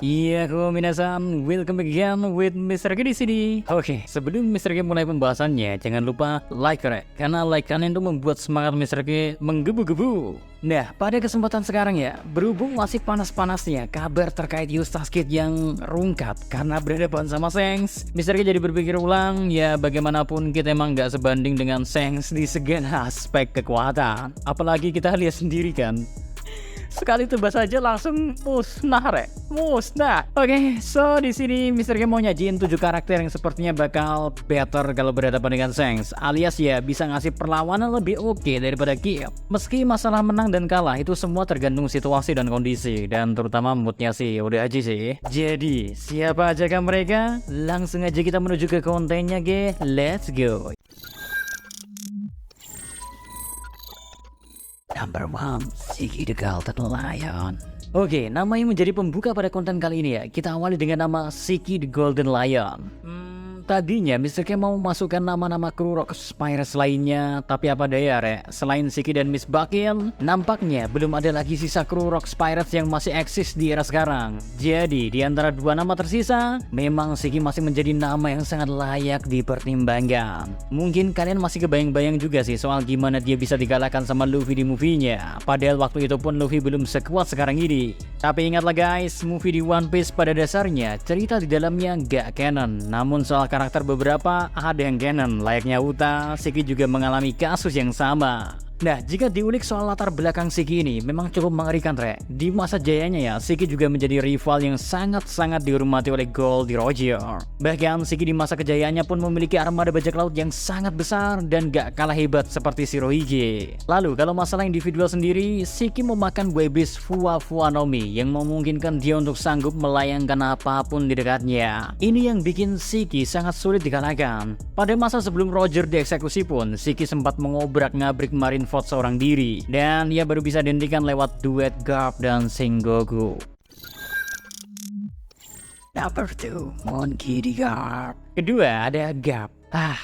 Iya, minasan, welcome again with Mr. G di sini. Oke, sebelum Mr. G mulai pembahasannya, jangan lupa like, karena like kalian itu membuat semangat Mr. G menggebu-gebu. Nah, pada kesempatan sekarang ya, berhubung masih panas-panasnya kabar terkait Eustace Kid yang rungkat karena berhadapan sama Shanks, Mr. G jadi berpikir ulang, ya bagaimanapun kita emang nggak sebanding dengan Shanks di segala aspek kekuatan. Apalagi kita lihat sendiri kan, sekali tebas aja langsung musnah. Oke, so di sini Mr. G mau nyajiin 7 karakter yang sepertinya bakal better kalau berhadapan dengan Shanks, alias ya bisa ngasih perlawanan lebih oke daripada Kid. Meski masalah menang dan kalah itu semua tergantung situasi dan kondisi, dan terutama moodnya sih udah aja sih. Jadi siapa aja kan mereka? Langsung aja kita menuju ke kontennya G. Let's go. Number 1, Ziggy the Golden Lion. Oke, nama yang menjadi pembuka pada konten kali ini ya, kita awali dengan nama Ziggy the Golden Lion. Tadinya Mr. K mau masukkan nama-nama kru Rock Pirates lainnya, tapi apa daya selain Ziggy dan Miss Buckle, nampaknya belum ada lagi sisa kru Rock Pirates yang masih eksis di era sekarang. Jadi di antara 2 nama tersisa, memang Ziggy masih menjadi nama yang sangat layak dipertimbangkan. Mungkin kalian masih kebayang-bayang juga sih soal gimana dia bisa dikalahkan sama Luffy di movie-nya, padahal waktu itu pun Luffy belum sekuat sekarang ini. Tapi ingatlah guys, movie di One Piece pada dasarnya cerita di dalamnya gak canon, namun soal karakter beberapa ada yang canon, layaknya Uta. Ziggy juga mengalami kasus yang sama. Nah, jika diulik soal latar belakang Ziggy ini memang cukup mengerikan di masa jayanya ya, Ziggy juga menjadi rival yang sangat-sangat dihormati oleh Goldie Roger. Bahkan Ziggy di masa kejayaannya pun memiliki armada bajak laut yang sangat besar dan gak kalah hebat seperti Shirohige. Lalu kalau masalah individual sendiri, Ziggy memakan Webe's Fua Fua no Mi yang memungkinkan dia untuk sanggup melayangkan apapun di dekatnya. Ini yang bikin Ziggy sangat sulit dikalahkan. Pada masa sebelum Roger dieksekusi pun, Ziggy sempat mengobrak-ngabrik Marineford seorang diri, dan ia baru bisa dihentikan lewat duet Garp dan Sengoku. Number 2, Monkey D. Garp. Kedua ada Garp.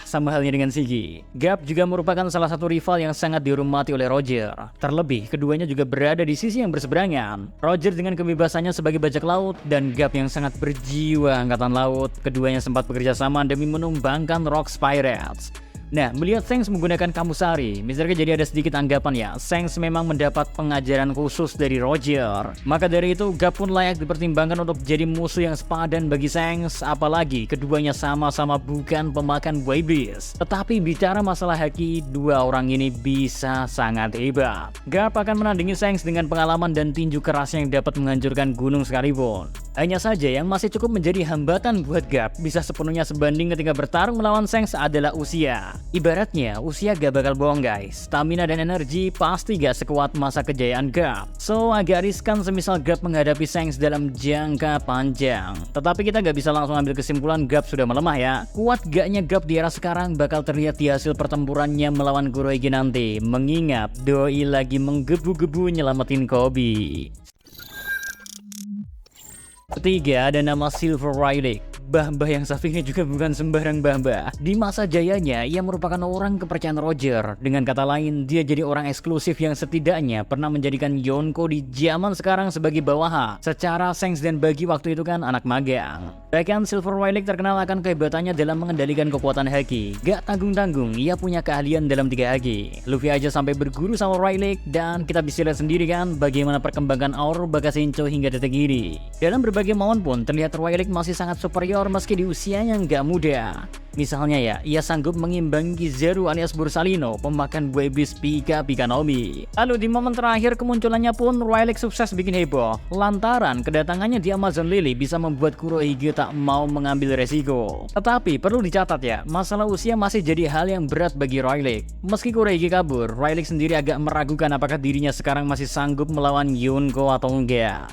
Sama halnya dengan Ziggy, Garp juga merupakan salah satu rival yang sangat dihormati oleh Roger. Terlebih, keduanya juga berada di sisi yang berseberangan. Roger dengan kebebasannya sebagai bajak laut, dan Garp yang sangat berjiwa angkatan laut. Keduanya sempat bekerja sama demi menumbangkan Rock Pirates. Nah, melihat Shanks menggunakan Kamusari, Mr. K jadi ada sedikit anggapan ya, Shanks memang mendapat pengajaran khusus dari Roger. Maka dari itu, Garp pun layak dipertimbangkan untuk jadi musuh yang sepadan bagi Shanks, apalagi keduanya sama-sama bukan pemakan Webe's. Tetapi bicara masalah haki, 2 orang ini bisa sangat hebat. Garp akan menandingi Shanks dengan pengalaman dan tinju kerasnya yang dapat menghancurkan gunung sekalipun. Hanya saja yang masih cukup menjadi hambatan buat Garp bisa sepenuhnya sebanding ketika bertarung melawan Shanks adalah usia. Ibaratnya usia gak bakal bohong guys, stamina dan energi pasti gak sekuat masa kejayaan Garp. So agak riskan semisal Garp menghadapi Shanks dalam jangka panjang. Tetapi kita gak bisa langsung ambil kesimpulan Garp sudah melemah ya. Kuat gaknya Garp di era sekarang bakal terlihat di hasil pertempurannya melawan Kurohige nanti, mengingat doi lagi menggebu-gebu nyelamatin Kobe. Ketiga ada nama Silver Riley. Mbah-mbah yang satu ini juga bukan sembarang mbah-mbah. Di masa jayanya, ia merupakan orang kepercayaan Roger. Dengan kata lain, dia jadi orang eksklusif yang setidaknya pernah menjadikan Yonko di zaman sekarang sebagai bawahan. Secara Shanks dan Buggy waktu itu kan anak magang. Bahkan Silver Riley terkenal akan kehebatannya dalam mengendalikan kekuatan haki. Gak tanggung-tanggung, ia punya keahlian dalam 3 haki. Luffy aja sampai berguru sama Riley, dan kita bisa lihat sendiri kan bagaimana perkembangan Aur Bakasencho hingga detik ini. Dalam berbagai momen pun terlihat Riley masih sangat superior meski di usianya yang gak muda. Misalnya ya, ia sanggup mengimbangi Kizaru alias Borsalino, pemakan Webe's Pika Pika no Mi. Lalu di momen terakhir kemunculannya pun Riley sukses bikin heboh, lantaran kedatangannya di Amazon Lily bisa membuat Kurohige tak mau mengambil resiko. Tetapi perlu dicatat ya, masalah usia masih jadi hal yang berat bagi Riley. Meski Kurohige kabur, Riley sendiri agak meragukan apakah dirinya sekarang masih sanggup melawan Yonko atau enggak.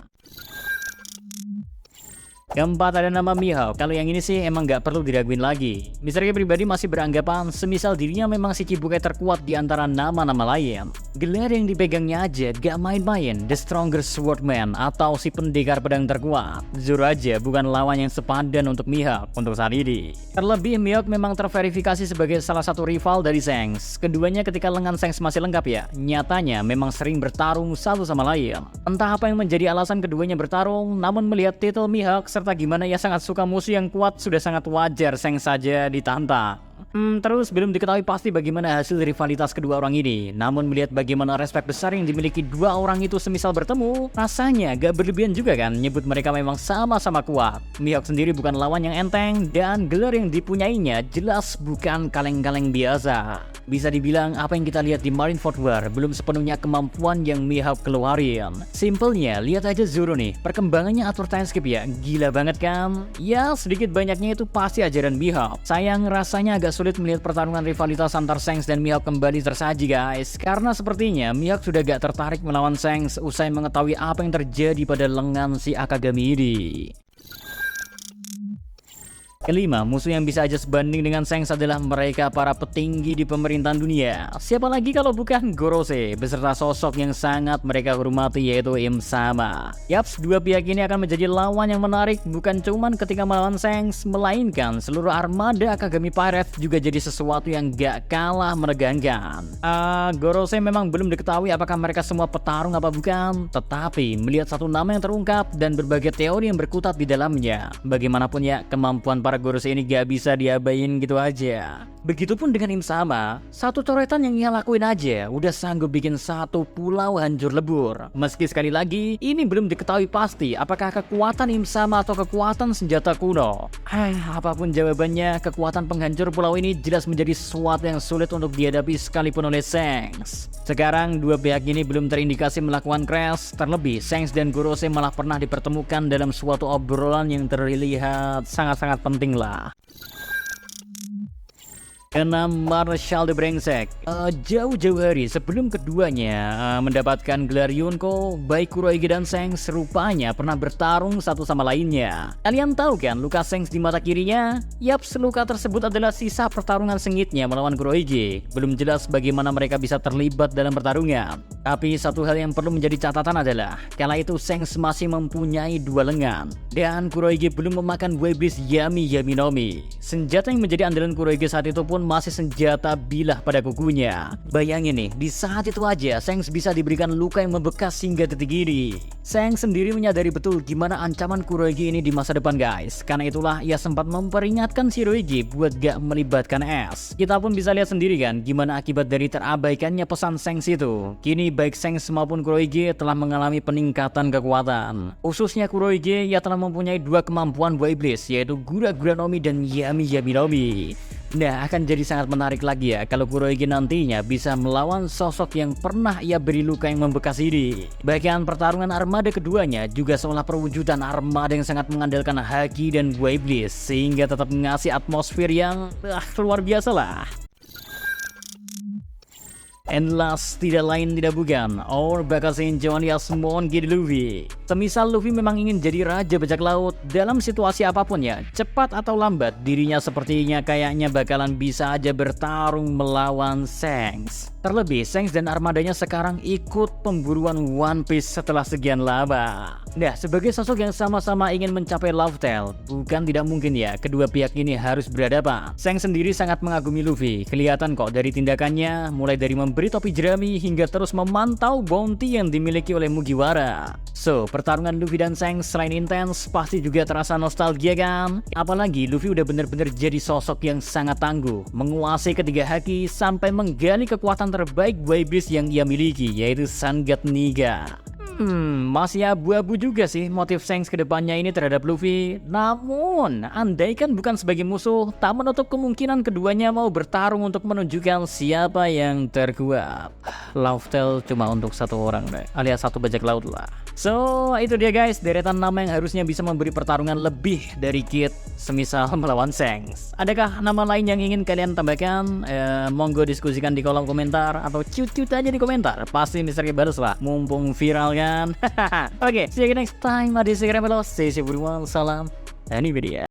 Keempat ada nama Mihawk. Kalau yang ini sih emang gak perlu diraguin lagi. Mr. K pribadi masih beranggapan semisal dirinya memang si Chibukai terkuat di antara nama-nama lain. Gelar yang dipegangnya aja gak main-main, The Strongest Swordman atau si pendekar pedang terkuat. Zoro aja bukan lawan yang sepadan untuk Mihawk untuk saat ini. Terlebih Mihawk memang terverifikasi sebagai salah satu rival dari Shanks. Keduanya ketika lengan Shanks masih lengkap ya, nyatanya memang sering bertarung satu sama lain. Entah apa yang menjadi alasan keduanya bertarung, namun melihat titel Mihawk serta gimana ia sangat suka musuh yang kuat, sudah sangat wajar Shanks saja ditantang. Terus belum diketahui pasti bagaimana hasil rivalitas kedua orang ini. Namun melihat bagaimana respek besar yang dimiliki dua orang itu semisal bertemu, rasanya gak berlebihan juga kan nyebut mereka memang sama-sama kuat. Mihawk sendiri bukan lawan yang enteng dan gelar yang dipunyainya jelas bukan kaleng-kaleng biasa. Bisa dibilang apa yang kita lihat di Marineford War belum sepenuhnya kemampuan yang Mihawk keluarin. Simpelnya, lihat aja Zoro nih, perkembangannya atur time skip ya, gila banget kan? Ya sedikit banyaknya itu pasti ajaran Mihawk. Sayang rasanya agak sulit melihat pertarungan rivalitas antar Shanks dan Mihawk kembali tersaji guys. Karena sepertinya Mihawk sudah gak tertarik melawan Shanks usai mengetahui apa yang terjadi pada lengan si Akagami ini. Kelima, musuh yang bisa aja sebanding dengan Shanks adalah mereka para petinggi di pemerintahan dunia. Siapa lagi kalau bukan Gorose, beserta sosok yang sangat mereka hormati yaitu Im Sama. Yaps, dua pihak ini akan menjadi lawan yang menarik bukan cuman ketika melawan Shanks, melainkan seluruh armada Akagami Pirates juga jadi sesuatu yang gak kalah menegangkan. Gorose memang belum diketahui apakah mereka semua petarung apa bukan, tetapi melihat satu nama yang terungkap dan berbagai teori yang berkutat di dalamnya, bagaimanapun ya kemampuan para Gorose ini gak bisa diabain gitu aja. Begitupun dengan Im Sama, satu coretan yang ia lakuin aja udah sanggup bikin satu pulau hancur lebur. Meski sekali lagi, ini belum diketahui pasti apakah kekuatan Im Sama atau kekuatan senjata kuno. Apapun jawabannya, kekuatan penghancur pulau ini jelas menjadi sesuatu yang sulit untuk dihadapi sekalipun oleh Shanks. Sekarang dua pihak ini belum terindikasi melakukan crash, terlebih Shanks dan Gorose malah pernah dipertemukan dalam suatu obrolan yang terlihat sangat-sangat penting lah. Keenam, Marshal the Brengsek. Jauh-jauh hari sebelum keduanya mendapatkan gelar Yonko, baik Kurohige dan Shanks rupanya pernah bertarung satu sama lainnya. Kalian tahu kan luka Shanks di mata kirinya? Yaps, luka tersebut adalah sisa pertarungan sengitnya melawan Kurohige. Belum jelas bagaimana mereka bisa terlibat dalam pertarungan. Tapi satu hal yang perlu menjadi catatan adalah kala itu Shanks masih mempunyai dua lengan dan Kurohige belum memakan Webless Yami Yaminomi. Senjata yang menjadi andalan Kurohige saat itu pun masih senjata bilah pada kukunya. Bayangin nih, di saat itu aja Shanks bisa diberikan luka yang membekas hingga detik ini. Shanks sendiri menyadari betul gimana ancaman Kurohige ini di masa depan guys. Karena itulah ia sempat memperingatkan Shirohige buat gak melibatkan es. Kita pun bisa lihat sendiri kan gimana akibat dari terabaikannya pesan Shanks itu. Kini baik Shanks maupun Kurohige telah mengalami peningkatan kekuatan. Khususnya Kurohige, ia telah mempunyai dua kemampuan buah iblis yaitu Gura-Gura Nomi dan Yami Yami Nomi. Nah, akan jadi sangat menarik lagi ya kalau Kurohige nantinya bisa melawan sosok yang pernah ia beri luka yang membekas ini. Bahkan pertarungan armada keduanya juga seolah perwujudan armada yang sangat mengandalkan haki dan buah iblis, sehingga tetap mengasih atmosfer yang luar biasa lah. And last, tidak lain tidak bukan, Our Bakasin alias Monkey D. Luffy. Semisal Luffy memang ingin jadi raja bajak laut, dalam situasi apapun ya, cepat atau lambat, dirinya sepertinya kayaknya bakalan bisa aja bertarung melawan Shanks. Terlebih, Shanks dan armadanya sekarang ikut pemburuan One Piece setelah sekian lama. Nah, sebagai sosok yang sama-sama ingin mencapai Laugh Tale, bukan tidak mungkin ya kedua pihak ini harus berhadapan. Shanks sendiri sangat mengagumi Luffy, kelihatan kok dari tindakannya, mulai dari memberi topi jerami hingga terus memantau bounty yang dimiliki oleh Mugiwara. So, pertarungan Luffy dan Shanks selain intens, pasti juga terasa nostalgia kan? Apalagi Luffy udah bener-bener jadi sosok yang sangat tangguh, menguasai ketiga haki sampai menggali kekuatan terbaik buah iblis yang ia miliki, yaitu Sangat Niga. Masih abu-abu juga sih motif Shanks kedepannya ini terhadap Luffy. Namun, andaikan bukan sebagai musuh, tak menutup kemungkinan keduanya mau bertarung untuk menunjukkan siapa yang terkuat. Laugh Tale cuma untuk satu orang deh, alias satu bajak laut lah. So, itu dia guys, deretan nama yang harusnya bisa memberi pertarungan lebih dari Kid, semisal melawan Shanks. Adakah nama lain yang ingin kalian tambahkan? Monggo diskusikan di kolom komentar atau cut-cut aja di komentar. Pasti Mr. K balas lah, mumpung viral kan. Oke, see you next time. Adi Sekarang Melo, stay safe everyone. Salam, Anivedia.